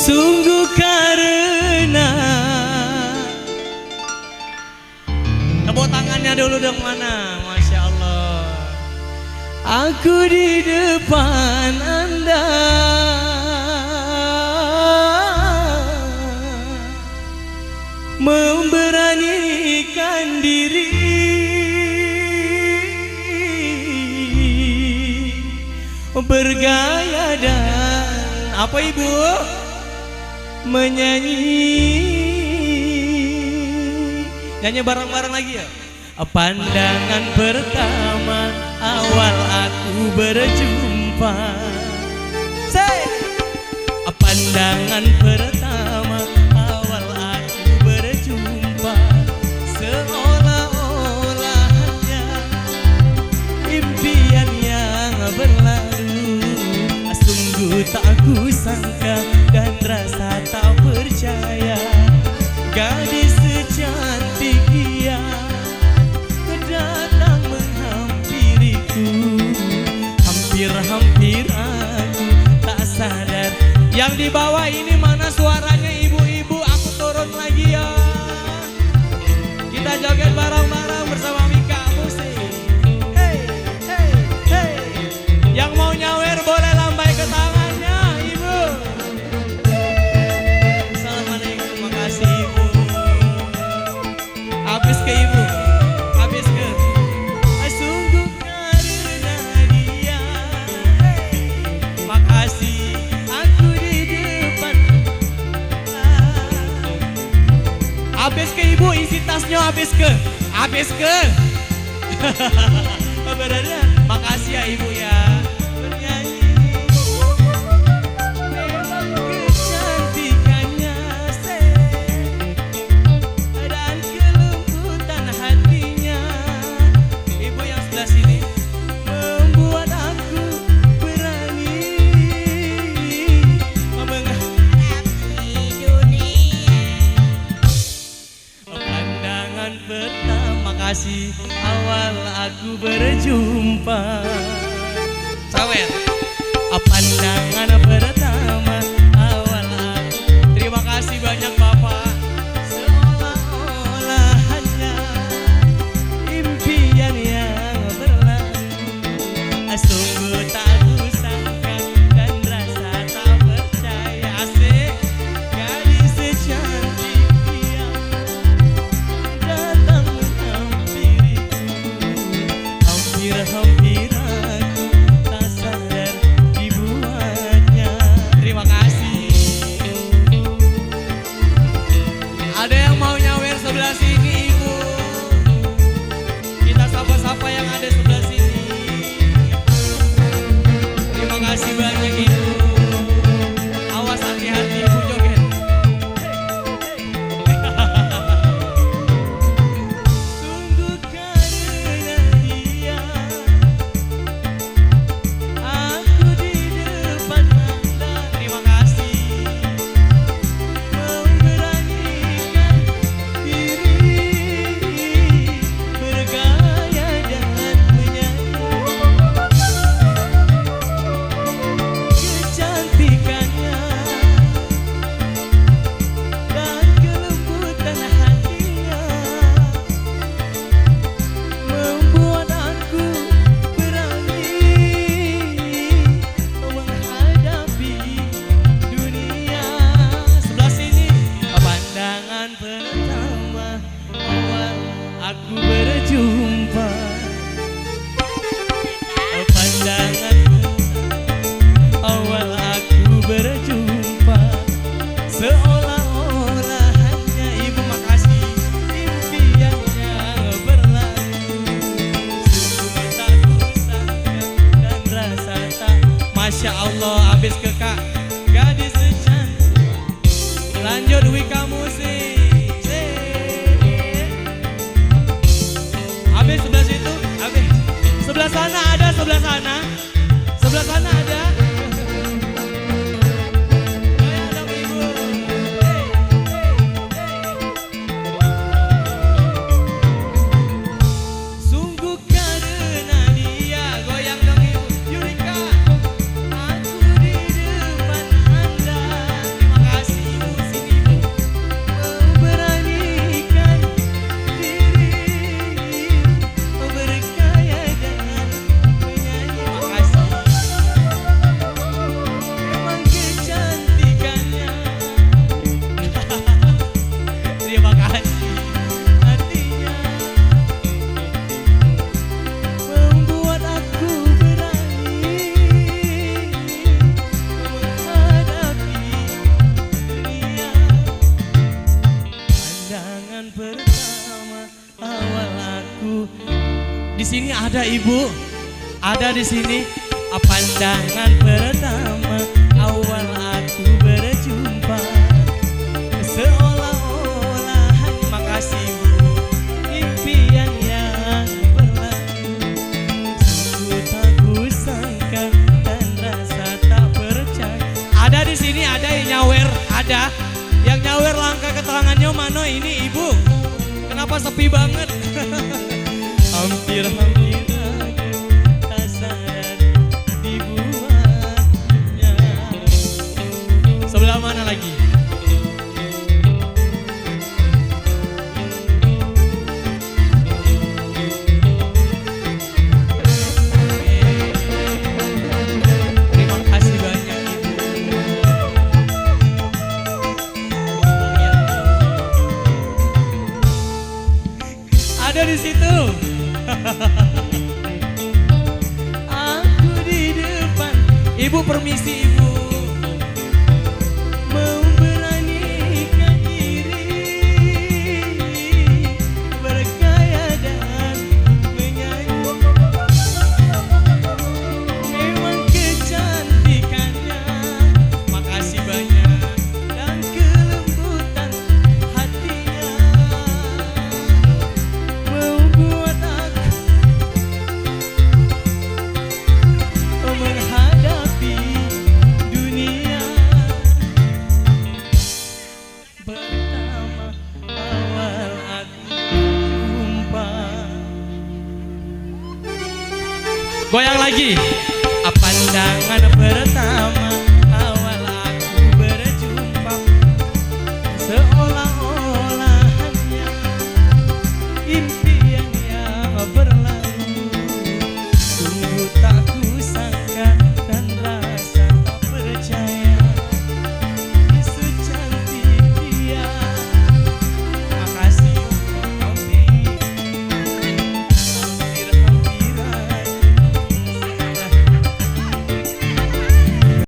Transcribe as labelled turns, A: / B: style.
A: Sungguh karena tepuk tangannya dulu dong mana, Masya Allah. Aku di depan Anda memberanikan diri bergaya dan apa ibu? Menyanyi. Nyanyi bareng-bareng lagi ya. Pandangan pertama awal aku berjumpa. Say. Pandangan pertama awal aku berjumpa, seolah-olah hanya impian yang berlalu. Sungguh tak kusangka dan rasa tak percaya, gadis secantik dia datang menghampiriku. Hampir-hampir aku tak sadar. Yang di bawah ini mana suaranya ibu-ibu? Aku turun lagi ya. Kita joget bareng-bareng bersama Mika Musik. Hey, hey, hey. Yang mau nyawer boleh lambai ke tangannya ibu. Assalamualaikum, makasih ibu. Habis ke ibu, habis ke. Sungguh karena dia. Makasih aku di depan. Habis ke ibu, isi tasnya habis ke. Habis ke. Berada. Makasih ya ibu ya. Kasih awal aku berjumpa. Sawer. Pandangan pertama awal aku. Terima kasih banyak Bapak. Seolah-olah hanya impian yang berlalu. Sungguh tak kusangka dan rasa tak percaya. Asik. Gadis secantik dia datang hampir aku tak sadar dibuatnya. Terima kasih. Ada yang mau nyawer sebelah sini ibu? Kita sapa-sapa yang ada sebelah sini. Terima kasih banyak ibu. Awas hati-hati ibu joget. Sungguh karena dia aku di depan Anda. Terima kasih. Memberanikan diri bergaya dan menyanyi. Kecantikannya dan kelembutan hatinya membuat aku berani menghadapi dunia. Sebelah sini. Pandangan pertama awal aku berjumpa. Pandangan awal aku berjumpa, seolah-olah hanya ibu. Makasih impian yang berlalu. Sungguh tak kusangka dan rasa tak. Masya Allah, habis ke kak gadis secantik. Lanjut Wika Musik. Habis sebelah situ, habis. Sebelah sana ada, sebelah sana. Sebelah sana ada. Goyang dong ibu. Hey, hey. Sungguh karena dia. Goyang dong ibu. Yurika. Aku di depan Anda. Terima kasih. ada ibu, ada di sini. Pandangan pertama awal aku berjumpa, seolah-olah makasih bu, impian yang berlalu. Sungguh tak kusangka dan rasa tak percaya. Ada di sini, ada yang nyawer, ada yang nyawer. Langkah keterangannya mana ini ibu? Kenapa sepi banget? Hampir-hampir aku tak sadar dibuatnya. Sebelah mana lagi? Terima kasih banyak ibu. Ada di situ. Aku di depan. Ibu permisi ibu. Mau beranikan diri, bergaya dan menyanyi. Memang kecantikannya, makasih banyak, dan kelembutan hatinya membuat aku menghadapi dunia. Pertama awal aku jumpa. Goyang lagi. Pandangan pertama